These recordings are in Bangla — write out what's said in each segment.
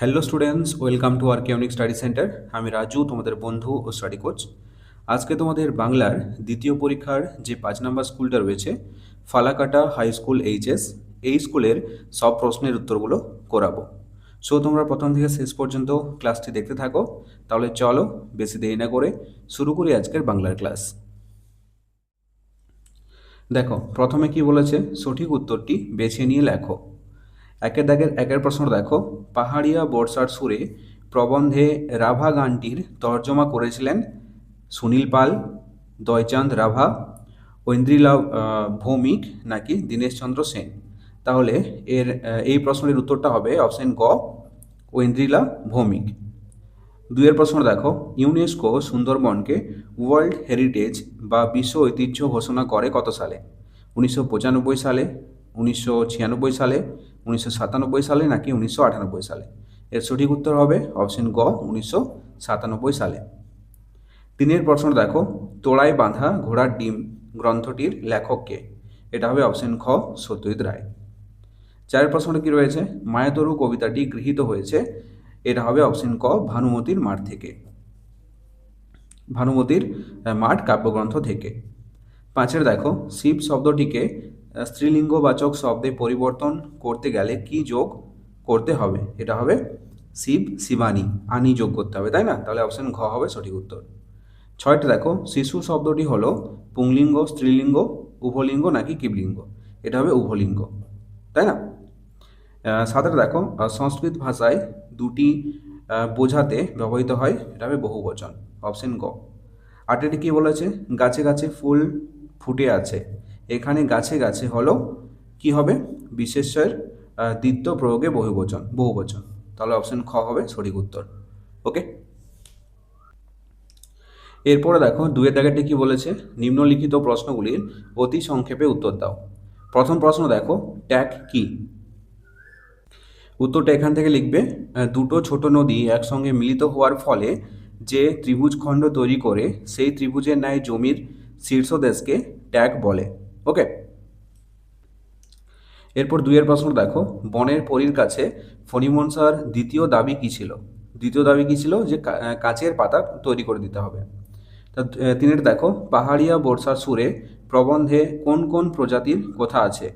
হ্যালো স্টুডেন্টস, ওয়েলকাম টু আর্কিওনিক স্টাডি সেন্টার। আমি রাজু, তোমাদের বন্ধু ও স্টাডি কোচ। আজকে তোমাদের বাংলার দ্বিতীয় পরীক্ষার যে 5 নম্বর স্কুলটা রয়েছে, ফালাকাটা হাই স্কুল এইচএস, এই স্কুলের সব প্রশ্নের উত্তরগুলো করাবো। সো তোমরা প্রথম থেকে শেষ পর্যন্ত ক্লাসটি দেখতে থাকো। তাহলে চলো বেশি দেরি না করে শুরু করি আজকের বাংলার ক্লাস। দেখো প্রথমে কি বলেছে, সঠিক উত্তরটি বেছে নিয়ে লেখো। একের প্রশ্ন দেখো, পাহাড়িয়া বর্ষার সুরে প্রবন্ধে রাভা গানটির তর্জমা করেছিলেন সুনীল পাল, দয়চাঁদ রাভা, ঐন্দ্রিলা ভৌমিক নাকি দীনেশচন্দ্র সেন। তাহলে এই প্রশ্নের উত্তরটা হবে অপশন গ, ঐন্দ্রিলা ভৌমিক। দুইয়ের প্রশ্ন দেখো, ইউনেস্কো সুন্দরবনকে ওয়ার্ল্ড হেরিটেজ বা বিশ্ব ঐতিহ্য ঘোষণা করে কত সালে? 1995 সালে, 1996 সালে, 1997 সালে নাকি 1998 সালে? এর সঠিক উত্তর হবে অপশন গ, 1997 সালে। তিনের প্রশ্ন দেখো, তোড়ায় বাঁধা ঘোড়ার ডিম গ্রন্থটির লেখক কে? এটা হবে অপশন খ, সত্যজিৎ রায়। চারের প্রশ্নটা কি রয়েছে, মায়াতরু কবিতাটি গৃহীত হয়েছে? এটা হবে অপশন ক, ভানুমতির মাঠ থেকে, ভানুমতির মাঠ কাব্যগ্রন্থ থেকে। পাঁচের দেখো, শিব শব্দটিকে স্ত্রীলিঙ্গবাচক শব্দে পরিবর্তন করতে গেলে কি যোগ করতে হবে? এটা হবে শিব শিবানী, আনি যোগ করতে হবে, তাই না? তাহলে অপশন ঘ হবে সঠিক উত্তর। ছয়টা দেখো, শিশু শব্দটি হলো পুংলিঙ্গ, স্ত্রীলিঙ্গ, উভলিঙ্গ নাকি কিবলিঙ্গ? এটা হবে উভলিঙ্গ, তাই না? সাতের দেখো, সংস্কৃত ভাষায় দুটি বোঝাতে ব্যবহৃত হয়, এটা হবে বহুবচন, অপশন গ। আটেরটি কি বলেছে, গাছে গাছে ফুল ফুটে আছে, এখানে গাছে গাছে হলো কি হবে? বিশেষ্যের দ্বিতীয় প্রয়োগে বহুবচন। তাহলে অপশন খ হবে সঠিক উত্তর। ওকে, এরপরে দেখো দুয়ের দাগেরটি কি বলেছে, নিম্নলিখিত প্রশ্নগুলির অতি সংক্ষেপে উত্তর দাও। প্রথম প্রশ্ন দেখো, ট্যাগ কি? উত্তরটা এখান থেকে লিখবে, দুটো ছোট নদী একসঙ্গে মিলিত হওয়ার ফলে যে ত্রিভুজখণ্ড তৈরি করে সেই ত্রিভুজের ন্যায় জমির শীর্ষদেশকে ট্যাগ বলে। ওকে, এরপর দুইয়ের প্রশ্ন দেখো, বনের পরীর কাছে ফণিমনসার দ্বিতীয় দাবি কি ছিল? দ্বিতীয় দাবি কি ছিল? যে কাচের পাতা তৈরি করে দিতে হবে। তা তিনের দেখো, পাহাড়িয়া বর্ষার সুরে প্রবন্ধে কোন কোন প্রজাতির কথা আছে?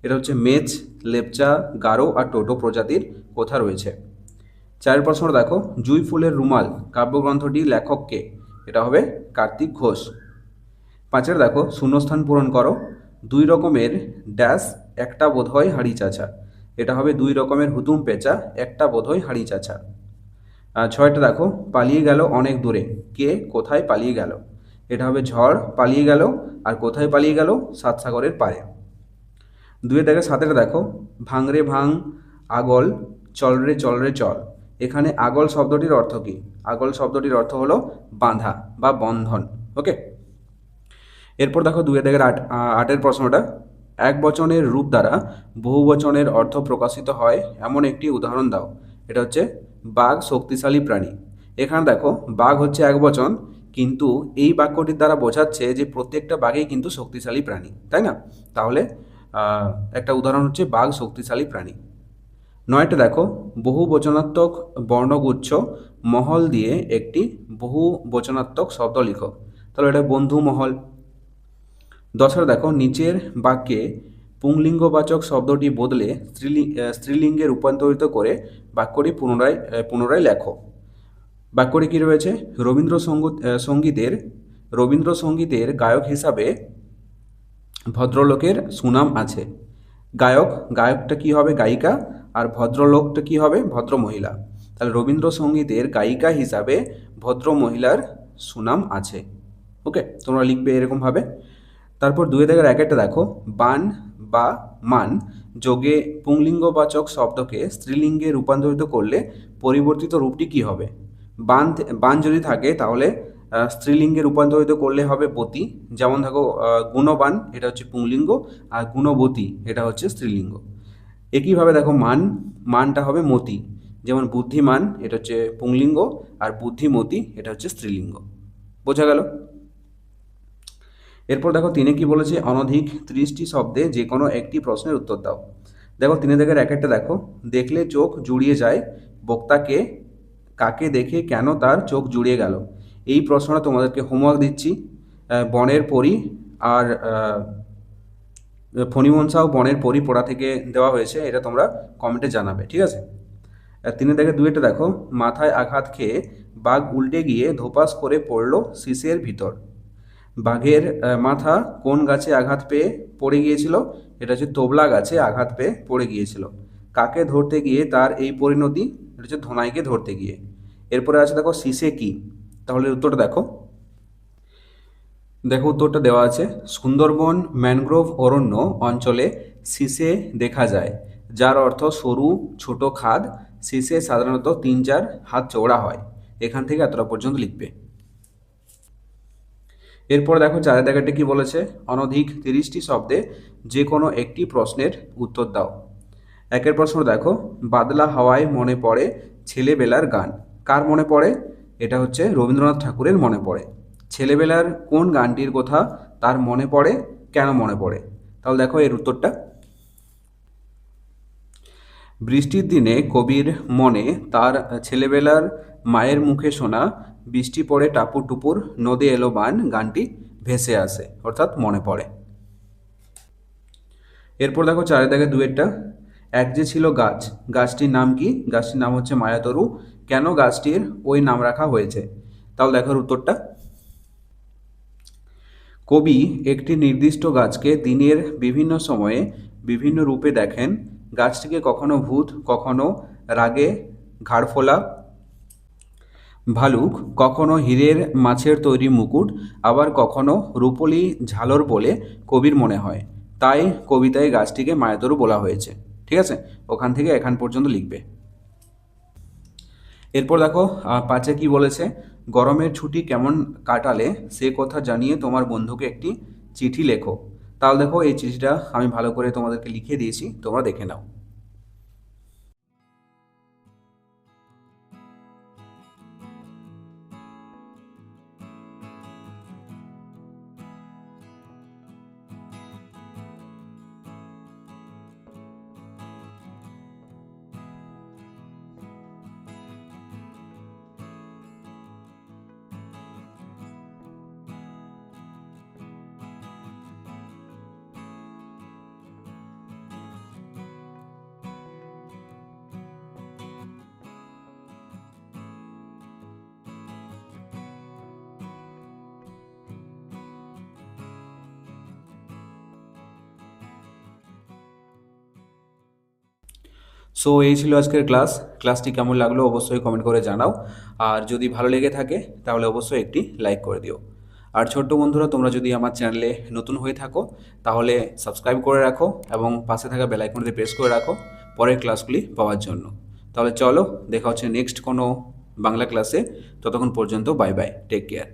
এটা হচ্ছে মেচ, লেপচা, গারো আর টোটো প্রজাতির কথা রয়েছে। চারের প্রশ্ন দেখো, জুঁই ফুলের রুমাল কাব্যগ্রন্থটি লেখক কে? এটা হবে কার্তিক ঘোষ। পাঁচের দেখো, শূন্যস্থান পূরণ করো, দুই রকমের ড্যাশ একটা বোধহয় হাড়ি চাচা। এটা হবে দুই রকমের হুতুম পেঁচা, একটা বোধহয় হাড়ি চাচা। ছয়টা দেখো, পালিয়ে গেল অনেক দূরে, কে কোথায় পালিয়ে গেল? এটা হবে ঝড় পালিয়ে গেল, আর কোথায় পালিয়ে গেল? সাত সাগরের পারে। দুয়ে দেখে সাতের দেখো, ভাঙরে ভাঙ আগল, চল রে চল রে চল, এখানে আগল শব্দটির অর্থ কি? আগল শব্দটির অর্থ হলো বাঁধা বা বন্ধন। ওকে, এরপর দেখো দুয়ে দেখের আটের প্রশ্নটা, এক বচনের রূপ দ্বারা বহু বচনের অর্থ প্রকাশিত হয় এমন একটি উদাহরণ দাও। এটা হচ্ছে বাঘ শক্তিশালী প্রাণী। এখানে দেখো বাঘ হচ্ছে এক বচন, কিন্তু এই বাক্যটির দ্বারা বোঝাচ্ছে যে প্রত্যেকটা বাঘই কিন্তু শক্তিশালী প্রাণী, তাই না? তাহলে একটা উদাহরণ হচ্ছে বাঘ শক্তিশালী প্রাণী। নয়টা দেখো, বহু বচনাত্মক বর্ণগুচ্ছ মহল দিয়ে একটি বহু বচনাত্মক শব্দ লিখো। তাহলে এটা বন্ধু মহল। দশের দেখো, নিচের বাক্যে পুংলিঙ্গবাচক শব্দটি বদলে স্ত্রীলিঙ্গে রূপান্তরিত করে বাক্যটি পুনরায় লেখো। বাক্যটি কী রয়েছে, রবীন্দ্রসঙ্গীতের গায়ক হিসাবে ভদ্রলোকের সুনাম আছে। গায়কটা কি হবে? গায়িকা। আর ভদ্রলোকটা কি হবে? ভদ্র মহিলা। তাহলে রবীন্দ্রসঙ্গীতের গায়িকা হিসাবে ভদ্র মহিলার সুনাম আছে। ওকে, তোমরা লিখবে এরকমভাবে। তারপর দুয়ে দেখে একটা দেখো, বান বা মান যোগে পুংলিঙ্গবাচক শব্দকে স্ত্রীলিঙ্গে রূপান্তরিত করলে পরিবর্তিত রূপটি কি হবে? বান যদি থাকে তাহলে স্ত্রীলিঙ্গে রূপান্তরিত করলে হবে বতী। যেমন দেখো, গুণবান এটা হচ্ছে পুংলিঙ্গ, আর গুণবতী এটা হচ্ছে স্ত্রীলিঙ্গ। একইভাবে দেখো, মানটা হবে মতি। যেমন বুদ্ধিমান এটা হচ্ছে পুংলিঙ্গ, আর বুদ্ধিমতী এটা হচ্ছে স্ত্রীলিঙ্গ। বোঝা গেল? এরপর দেখো তিনে কি বলেছে, অনধিক 30টি শব্দে যে কোনো একটি প্রশ্নের উত্তর দাও। দেখো তিনে দেখে একটা দেখো, দেখলে চোখ জুড়িয়ে যায় বক্তাকে কাকে দেখে কেন তার চোখ জুড়িয়ে গেল? এই প্রশ্নটা তোমাদেরকে হোমওয়ার্ক দিচ্ছি। বনের পরী আর ফণিমনসা ও বনের পরী পড়া থেকে দেওয়া হয়েছে, এটা তোমরা কমেন্টে জানাবে, ঠিক আছে? 3 দেখে 2 দেখো, মাথায় আঘাত খেয়ে বাঘ উল্টে গিয়ে ধোপাস করে পড়ল শীষের ভিতর। বাঘের মাথা কোন গাছে আঘাত পেয়ে পড়ে গিয়েছিল? এটা হচ্ছে তোবলা গাছে আঘাত পেয়ে পড়ে গিয়েছিল। কাকে ধরতে গিয়ে তার এই পরিণতি? এটা হচ্ছে ধনাইকে ধরতে গিয়ে। এরপরে আছে দেখো শীষে কি? তাহলে উত্তরটা দেখো। দেখো উত্তরটা দেওয়া আছে, সুন্দরবন ম্যানগ্রোভ অরণ্য অঞ্চলে শীষে দেখা যায়, যার অর্থ সরু ছোট খাদ। শীষে সাধারণত 3-4 হাত চওড়া হয়। এখান থেকে এতটা পর্যন্ত লিখবে। এরপর দেখো 4 দাগেরটা কি বলেছে, অনধিক 30টি শব্দে যে কোনো একটি প্রশ্নের উত্তর দাও। 1 প্রশ্ন দেখো, বাদলা হাওয়ায় মনে পড়ে ছেলেবেলার গান। কার মনে পড়ে? এটা হচ্ছে রবীন্দ্রনাথ ঠাকুরের মনে পড়ে। ছেলেবেলার কোন গানটির কথা তার মনে পড়ে, কেন মনে পড়ে? তাহলে দেখো এর উত্তরটা। বৃষ্টির দিনে কবির মনে তার ছেলেবেলার মায়ের মুখে শোনা বৃষ্টি পড়ে টাপুর টুপুর নদী এলো বান গানটি ভেসে আসে, অর্থাৎ মনে পড়ে। এরপর দেখো 4 দাগে 2 এক যে ছিল গাছ, গাছটির নাম কি? গাছটির নাম হচ্ছে মায়াতরু। কেন গাছটির ওই নাম রাখা হয়েছে? তাহলে দেখো উত্তরটা। কবি একটি নির্দিষ্ট গাছকে দিনের বিভিন্ন সময়ে বিভিন্ন রূপে দেখেন। গাছটিকে কখনো ভূত, কখনো রাগে ঘাড়ফোলা ভালুক, কখনো হীরের মাছের তৈরি মুকুট, আবার কখনো রূপলি ঝালর বলে কবির মনে হয়। তাই কবিতায় গাছটিকে মায়াতরু বলা হয়েছে, ঠিক আছে? ওখান থেকে এখান পর্যন্ত লিখবে। এরপর দেখো 5 কি বলেছে, গরমের ছুটি কেমন কাটালে সে কথা জানিয়ে তোমার বন্ধুকে একটি চিঠি লেখো। তাহলে দেখো এই চিঠিটা আমি ভালো করে তোমাদেরকে লিখে দিয়েছি, তোমরা দেখে নাও। সো এই ছিল আজকের ক্লাসটি কেমন লাগলো অবশ্যই কমেন্ট করে জানাও। আর যদি ভালো লেগে থাকে তাহলে অবশ্যই একটি লাইক করে দিও। আর ছোট্ট বন্ধুরা, তোমরা যদি আমার চ্যানেলে নতুন হয়ে থাকো তাহলে সাবস্ক্রাইব করে রাখো এবং পাশে থাকা বেল আইকনটি প্রেস করে রাখো পরের ক্লাসগুলি পাওয়ার জন্য। তাহলে চলো, দেখা হচ্ছে নেক্সট কোনো বাংলা ক্লাসে। ততক্ষণ পর্যন্ত বাই বাই, টেক কেয়ার।